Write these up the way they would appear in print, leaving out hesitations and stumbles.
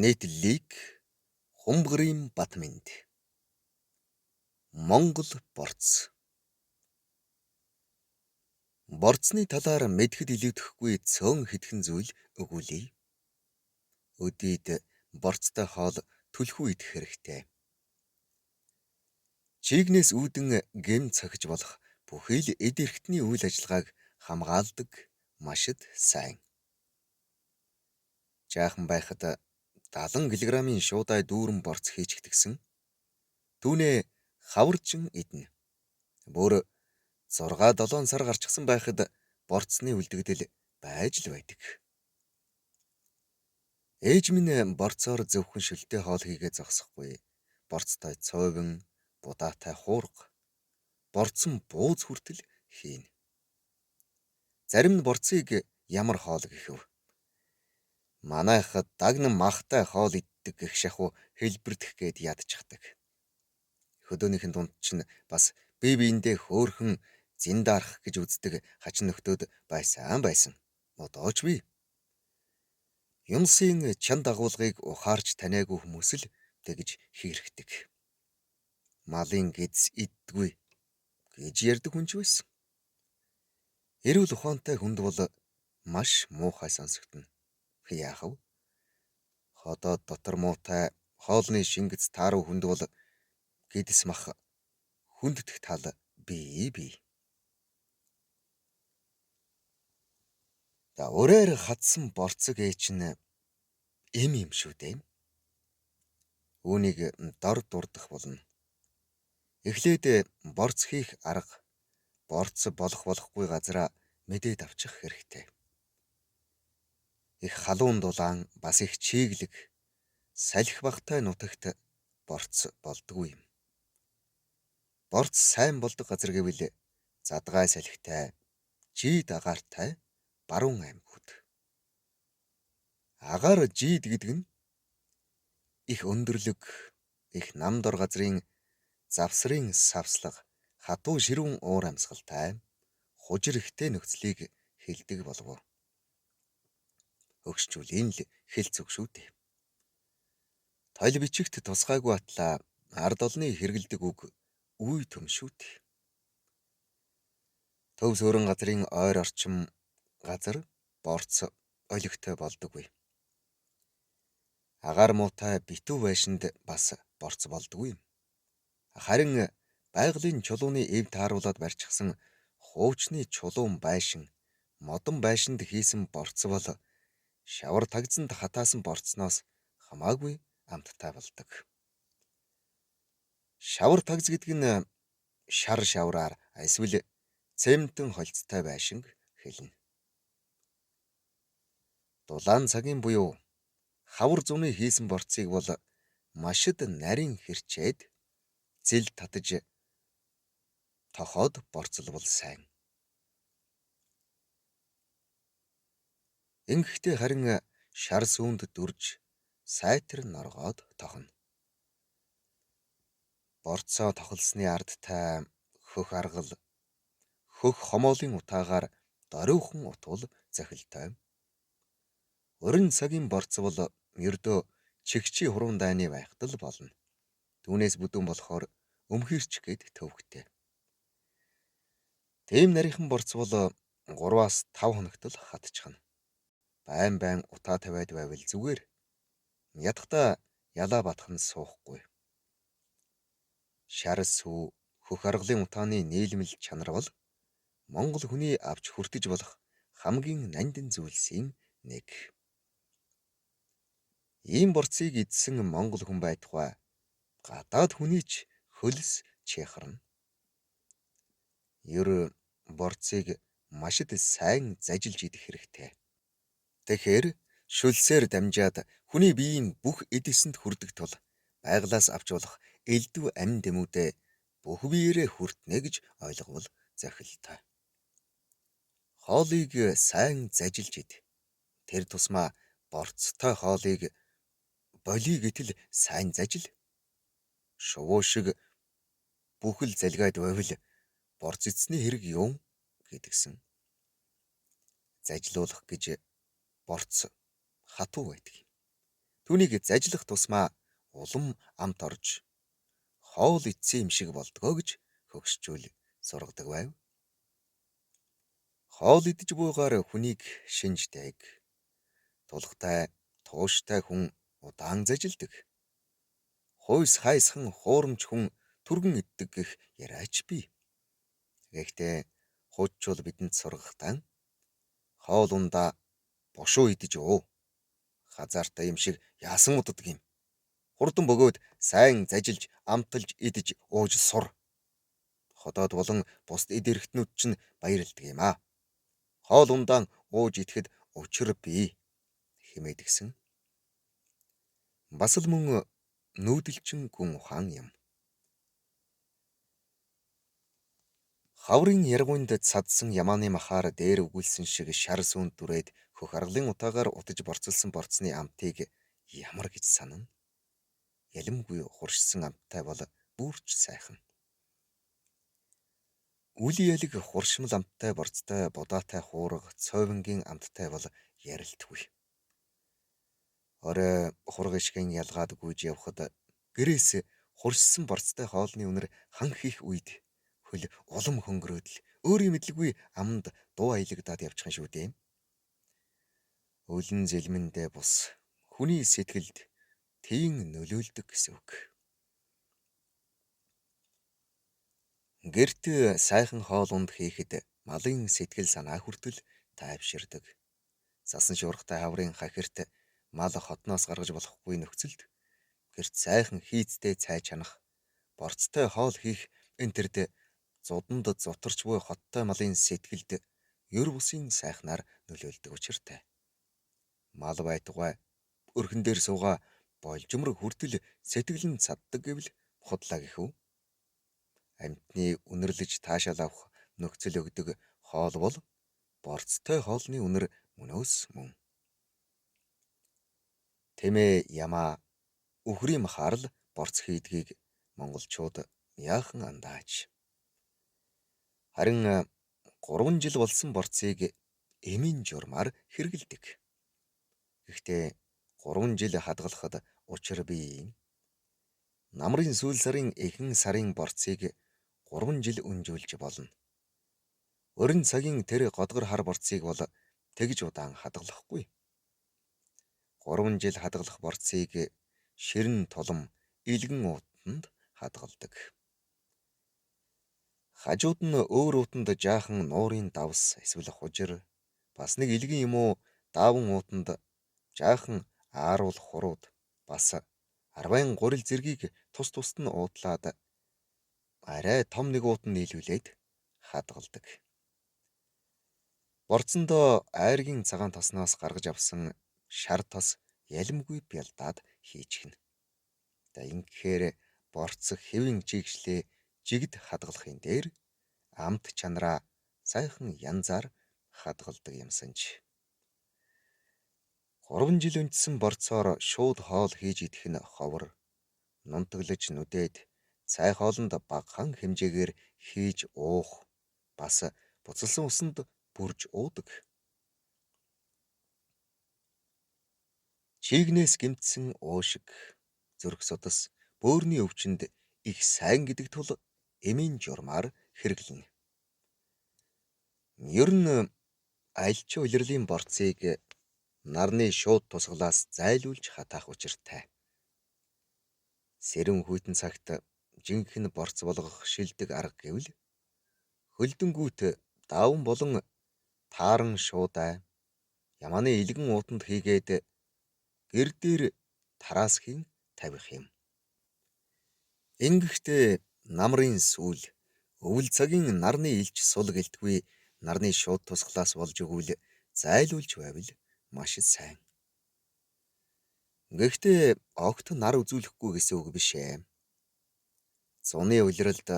Нийтлэлийг Хумбгарын Батминд Монгол борц. Борцны талаар мэдхэд илүүдэхгүй цөөн хэдхэн зүйл өгүүлье. Өдийд борцтой хоол түлхүү идэх хэрэгтэй. Чигнээс үүдэн гэм цохиж болох бүхий л эд эрхтний үйл ажиллагааг хамгаалдаг машид сайн. Жаахан байхад 70 кг-ийн шуудай дүүрэн борц хийчихдгсэн. Түүнээ хаваржин иднэ. Бүр 6-7 сар гарчихсан байхад борцны үлдэгдэл байж л байдаг. Ээж минь борцоор зөвхөн шүлтэй хоол хийгээ зогсохгүй. Борцтой цовин, будаатай хуурга, борцсон бууз хүртэл хийнэ. Зарим нь борцыг ямар хоол гэхэв? Манайх дагна махтай хоол иддэг гэх шахуу хэлбэрдэх гээд ядчихдаг. Хөдөөнийхэн дунд чинь бас бие биендээ хөөхөн зиндарах гэж үздэг хачин нөхдөөд байсан. Одоо ч бий. Юмсын чан дагуулгыг ухаарч таниагүй хүмүүс л тэгж хийрхдэг. Малын гэдэс иддгүй гэж ярьдаг хүн ч байсан. Эрүүл ухаантай хүнд бол маш муухай сонсогдно. Яахав? Ходоод дотор муутай хоолны шингэц тааруу хүнд бол гэдэс мах хүнддэх тал бий. Ураар хатсан борцог чинь юм шүү дээ. Үүнийг дор дурдах болно. Эхлээд борц хийх арга, борц болохгүй газараа мэдээд авчих хэрэгтэй. Их халуун дулаан, бас их чиглэг, салхи багтай нутагт борц болдгүй юм. Борц сайн болдог газар гэвэл задгай салхитай, жид агаартай баруун аймагуд. Агаар жид гэдэг нь их өндөрлөг, их намдор газрын завсрын савслага, хатуу ширүүн уур амьсгалтай, хужир ихтэй нөхцөлийг хэлдэг болов. Өгшчүүл энэ л хэлц үг шүү дээ. Тойл бичигт тусгайгүй атлаа ард олны хэрэгэлдэг үг үе төм шүү дээ. Төв суурин газрын ойр орчим газар борц олигтой болдоггүй. Агаар муутай битүү байшинд бас борц болдоггүй. Харин байгалийн чулууны эв тааруулаад барьчихсан хуучны чулуун байшин, модон байшинд хийсэн борц бол шавар тагзанд хатаасан борцноос хамаагүй амттай болдог. Шавар тагз гэдэг нь шар шавраар эсвэл цементэн холцтой байшинг хэлнэ. Дулаан цагийн буюу хавар зуны хийсэн борцыг бол машид нарийн хэрчээд зэл татаж тохоод борцолбол сайн. Ингэхдээ харин шар сүүнд дүрж сайтар норгоод тохно. Борцоо тохолсны ардтай хөх аргал, хөх хомоолын утаагаар дориухан утвал захилтой. Урин цагийн борц бол ердөө чигчи хуруунд дайны байхтал болно. Түүнээс бүдүүн болохоор өмхирч гээд төвхтэй. Тэм нарийнхан борц бол 3-5 хоногт л хатчихна. Байн утаа тавиад байвал зүгээр. Ядахта ялаа батах нь суухгүй. Шар сүү, хөх аргалын утааны нийлмэл чанар бол Монгол хүний авч хүртэж болох хамгийн нандин зүйлсийн нэг. Ийм борцыг идсэн монгол хүн байтугай гадаад хүний ч хөлс чехарна. Ер борцыг машид сайн зажилж идэх хэрэгтэй. Тэгэхээр шүлсээр дамжаад хүний биеийн бүх эдэсэнд хүрдэг тул байглаас авч болох элдв амин дэмүүдээ бүх биеэрээ хүртнэ гэж ойлговол захилтай. Хоолыг сайн зажилж ид. Тэр тусмаа борцтой хоолыг болий гэтэл сайн зажил. Шувуу шиг бүхэл залгайд байвал борц эцний хэрэг юм гэдгсэн. Зажлуулах гэж борц хатуу байдаг. Түүнийг зажлах тусмаа улам амт орж хоол идсэн юм шиг болдгоо гэж хөгшчүүл сургадаг байв. Хоол идэж буйгаар хүнийг шинж дэг. Тулхтай, тууштай хүн удаан зажилдаг. Хойс хайсхан хуурамч хүн түргэн иддэг гэх яриач бий. Гэхдээ хууччул бидэнд сургахтаа хоол ундаа бушуу идэж уу. Хазаартай юм шиг яасан уддаг юм. Хурдан бөгөөд сайн зажилж, амталж идэж ууж сур. Ходоод болон бусд эд эрхтнүүд чинь баярлдаг юм аа. Хоол ундаан ууж идэхэд учир бий хэмээн гисэн. Бас л мөн нүүдэлчин гүн ухаан юм. Хаврын яргуунд цадсан ямааны махаар дээр өгүүлсэн шиг шар сүүнд дүрээд хөх аргалын утаагаар утаж борцолсон борцны амтыг ямар гэж санана. Ялимгүй хуршсан амттай бол бүрч сайхан. Үл ялэг хуршмал амттай борцтой будаатай хуурга цойвонгийн амттай бол ярилтгүй. Орой хурга ишгэн ялгаад гүйж явхад гэрээс хуршсан борцтой хоолны үнэр ханх их үед хөл улам хөнгөрөөд л өөрийн мэдлгүй амд дуу аялагдаад явчихсан шүү дээ. Өлөн зэлмэндээ бус хүний сэтгэлд тийм нөлөөлдөг гэсэн үг. Гэрт сайхан хоол унд хийхэд малын сэтгэл санаа хүртэл тайвширдаг. Засан шуургатай хаврын хахирт мал хотноос гаргаж болохгүй нөхцөлд гэрт сайхан хийцтэй цай чанах, борцтой хоол хийх энтерд зуданд зутарч буй хоттой малын сэтгэлд ер бусын сайхнаар нөлөөлдөг учиртай. Мал байтугай өрхөн дээр сууга болжмор хүртэл сэтгэл нь цаддаг гэвэл худлаа гэх үү? Амьтны үнэрлэж таашаал авах нөхцөл өгдөг хоол бол борцтой хоолны үнэр мөнөөс мөн. Тэмээ ямаа үхрийн махаар л борц хийдгийг монголчууд яахан андааж. Харин 3 жил болсон борцыг эмийн журмаар хэрэгэлдэг. Гэхдээ 3 жил хадгалахад учир бий. Намрын сүүл сарын эхэн сарын борцыг 3 жил өнжүүлж болно. Өрн цагийн тэр годгор хар борцыг бол тэгж удаан хадгалахгүй. 3 жил хадгалах борцыг ширэн тулам илгэн уутанд хадгалдаг. Хажууд нь өөр уутанд жаахан нуурын давс эсвэл хужир бас нэг илгэн юм уу дааван уутанд жаахан ааруул хурууд бас 10 гурил зэргийг тус тусад нь уутлаад арай том нэг уутанд нийлүүлээд хадгалдаг. Борцондоо айргийн цагаан тосноос гаргаж авсан шар тос ялимгүй бялдаад хийчихнэ. Ингэхээр борц хэвийн жигшлээ жигд хадгалахын дээр амт чанараа сайхан янзаар хадгалдаг юмсанч. 3 жил өнжсөн борцоор шууд хоол хийж идэх нь ховор. Нунтаглаж нүдээд цай хоолнд багахан хэмжээгээр хийж уух бас буцалсан усанд бүрж уудаг. Чигнээс гэмтсэн уушиг зүрх судас бөөрийн өвчнөд их сайн гэдэг тул эмийн журмаар хэрэглэнэ. Ер нь альч улирлын борцыг нарны шууд тусгалаас зайлуулж хатаах учиртай. Сэрэн хүйтэн цагт жинхэнэ борц болгох шилдэг арга гэвэл хөлдөнгүүт даван болон тааран шуудаа ямааны илгэн уутанд хийгээд гэр дээр тараасхийн тавих юм. Ингэхдээ намрын сүүл өвөл цагийн нарны илч сул гэлтгүй нарны шууд тусгалаас болж өгвөл зайлуулж байвал маш сайн. Гэхдээ огт нар үзүүлэхгүй гэсэн үг биш ээ. Зуны улиралд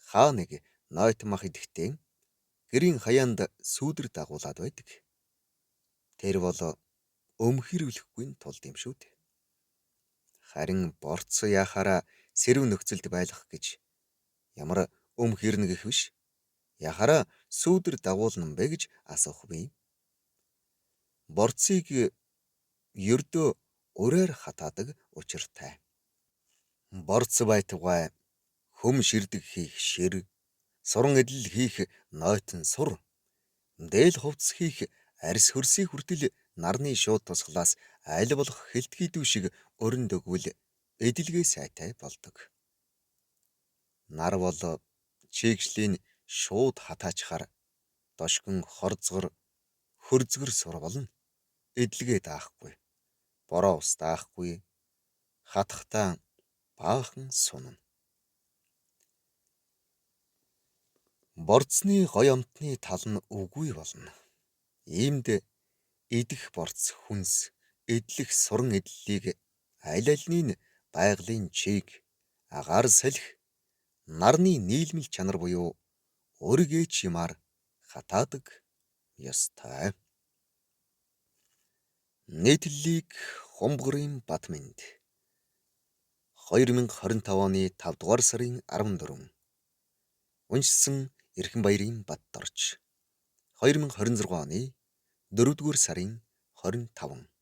хаа нэг нойтон мах идэхдээ гэрийн хаяанд сүүдэр дагуулад байдаг. Тэр бол өмхирлөхгүй тулд юм шүү дээ. Харин борц яхаараа сэрүүн нөхцөлд байлгах гэж ямар өмхирнэ гэх биш. Яхаараа сүүдэр дагуулна бэ гэж асуух бий. Борцыг ердөө ураар хатаадаг учиртай. Борц байтугай хөм ширдэг хийх шир, суран эдлэл хийх нойтон сур, дээл хувцс хийх арьс хөрсийг хүртэл нарны шууд тусглаас аль болох хэлтгийдүү шиг өрөнд өгвөл эдэлгээ сайтай болдог. Нар бол чийгшлийн шууд хатаачхаар дошгон хорзгор хөрзгөр сур болно. Эдлгээ даахгүй, бороо ус даахгүй, хатахтаа баахан сунна. Борцны гоё амтны тал нь үгүй болно. Иймд идэх борц хүнс, эдлэх суран эдллийг аль альнийг нь байгалийн чийг агаар салхи, нарны нийлмэл чанар буюу өргөөч юмар хатаадаг ёстой. Нийтлэлийг Хумбгарын Батмэнд 2025 оны 5 дугаар сарын 14. Уншсан Эрхэнбаярын Баттарч 2026 оны 4 дугаар сарын 25.